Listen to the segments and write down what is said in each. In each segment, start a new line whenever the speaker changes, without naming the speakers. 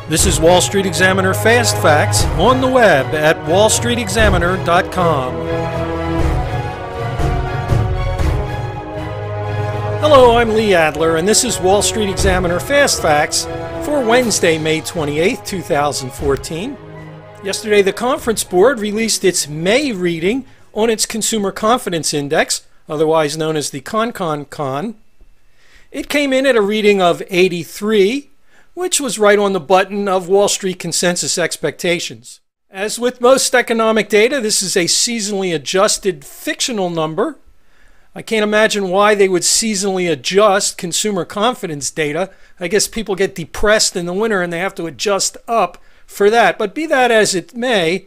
This is Wall Street Examiner Fast Facts on the web at wallstreetexaminer.com. Hello, I'm Lee Adler, and this is Wall Street Examiner Fast Facts for Wednesday, May 28, 2014. Yesterday, the Conference Board released its May reading on its Consumer Confidence Index, otherwise known as the ConCon. It came in at a reading of 83, which was right on the button of Wall Street consensus expectations. As with most economic data, this is a seasonally adjusted fictional number. I can't imagine why they would seasonally adjust consumer confidence data. I guess people get depressed in the winter and they have to adjust up for that. But be that as it may,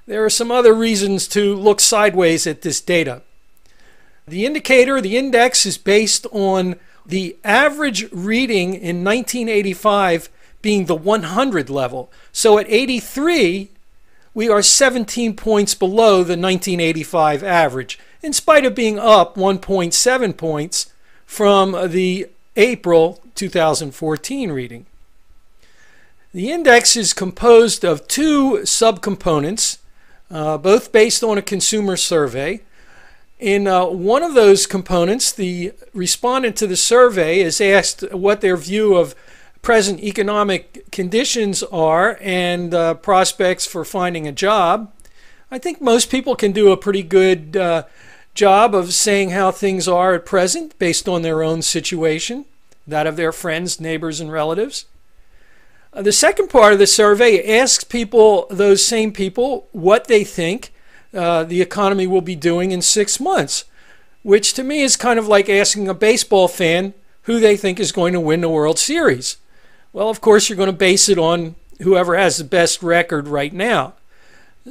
there are some other reasons to look sideways at this data. The indicator, the index, is based on the average reading in 1985 being the 100 level. So at 83, we are 17 points below the 1985 average, in spite of being up 1.7 points from the April 2014 reading. The index is composed of two subcomponents, both based on a consumer survey. In one of those components, the respondent to the survey is asked what their view of present economic conditions are and prospects for finding a job. I think most people can do a pretty good job of saying how things are at present based on their own situation, that of their friends, neighbors, and relatives. The second part of the survey asks people, those same people, what they think the economy will be doing in 6 months, which to me is kind of like asking a baseball fan who they think is going to win the World Series. Well, of course, you're going to base it on whoever has the best record right now.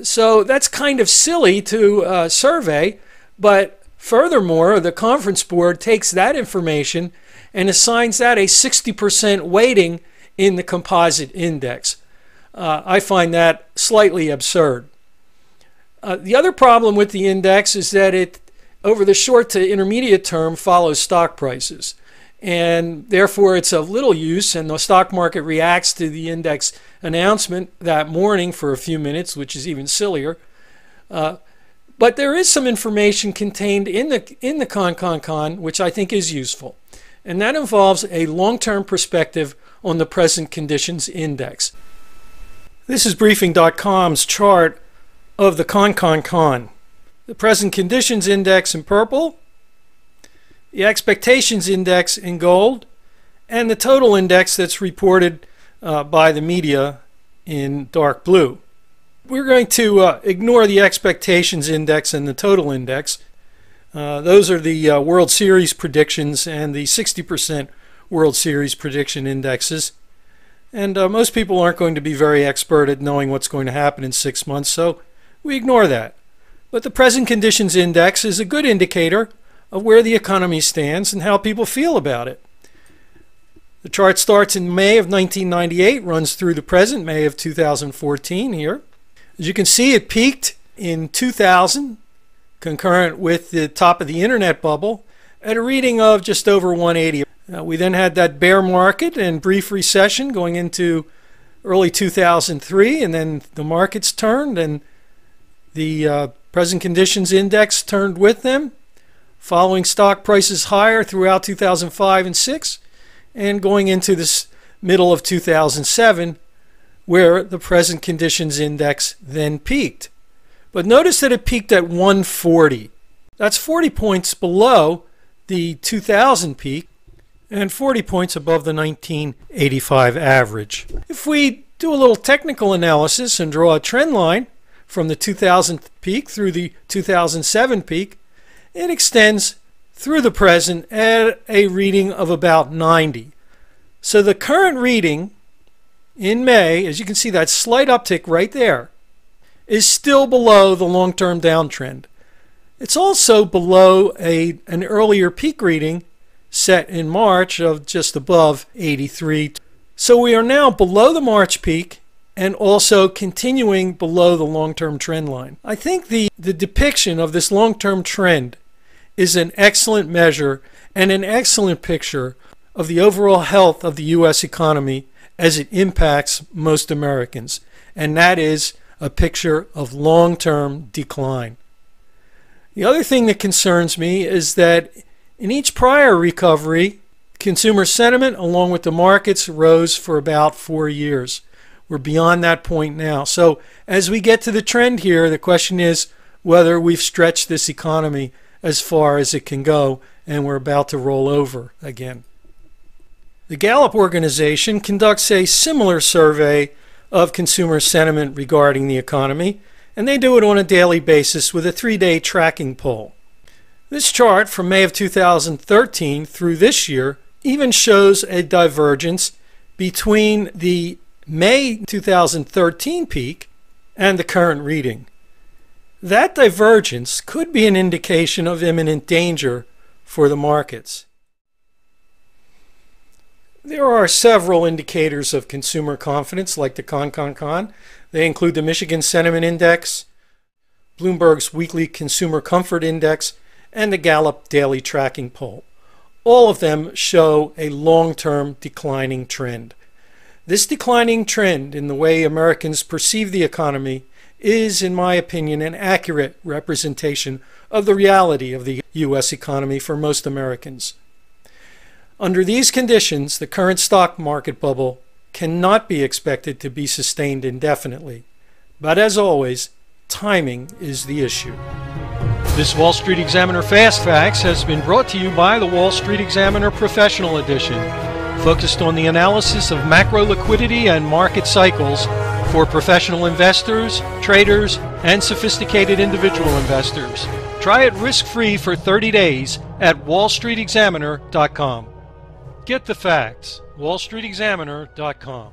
So that's kind of silly to survey, but furthermore, the Conference Board takes that information and assigns that a 60% weighting in the composite index. I find that slightly absurd. The other problem with the index is that it, over the short to intermediate term, follows stock prices. And therefore, it's of little use, and the stock market reacts to the index announcement that morning for a few minutes, which is even sillier. But there is some information contained in the ConCon, which I think is useful. And that involves a long-term perspective on the present conditions index. This is Briefing.com's chart of the ConCon. The present conditions index in purple, the expectations index in gold, and the total index that's reported by the media in dark blue. We're going to ignore the expectations index and the total index. Those are the World Series predictions and the 60% World Series prediction indexes. And most people aren't going to be very expert at knowing what's going to happen in 6 months, so we ignore that. But the present conditions index is a good indicator of where the economy stands and how people feel about it. The chart starts in May of 1998, runs through the present, May of 2014 here. As you can see, it peaked in 2000, concurrent with the top of the internet bubble, at a reading of just over 180. We then had that bear market and brief recession going into early 2003, and then the markets turned and the present conditions index turned with them, following stock prices higher throughout 2005 and 6, and going into this middle of 2007, where the present conditions index then peaked. But notice that it peaked at 140. That's 40 points below the 2000 peak and 40 points above the 1985 average. If we do a little technical analysis and draw a trend line from the 2000 peak through the 2007 peak, it extends through the present at a reading of about 90. So the current reading in May, as you can see, that slight uptick right there, is still below the long-term downtrend. It's also below an earlier peak reading set in March of just above 83. So we are now below the March peak and also continuing below the long-term trend line. I think the depiction of this long-term trend is an excellent measure and an excellent picture of the overall health of the U.S. economy as it impacts most Americans, and that is a picture of long-term decline. The other thing that concerns me is that in each prior recovery, consumer sentiment along with the markets rose for about 4 years. We're beyond that point now. So as we get to the trend here, the question is whether we've stretched this economy as far as it can go and we're about to roll over again. The Gallup organization conducts a similar survey of consumer sentiment regarding the economy, and they do it on a daily basis with a 3-day tracking poll. This chart from May of 2013 through this year even shows a divergence between the May 2013 peak and the current reading. That divergence could be an indication of imminent danger for the markets. There are several indicators of consumer confidence, like the CON. They include the Michigan Sentiment Index, Bloomberg's Weekly Consumer Comfort Index, and the Gallup Daily Tracking Poll. All of them show a long-term declining trend. This declining trend in the way Americans perceive the economy is, in my opinion, an accurate representation of the reality of the U.S. economy for most Americans. Under these conditions, the current stock market bubble cannot be expected to be sustained indefinitely. But as always, timing is the issue. This Wall Street Examiner Fast Facts has been brought to you by the Wall Street Examiner Professional Edition, focused on the analysis of macro liquidity and market cycles for professional investors, traders, and sophisticated individual investors. Try it risk-free for 30 days at wallstreetexaminer.com. Get the facts. wallstreetexaminer.com.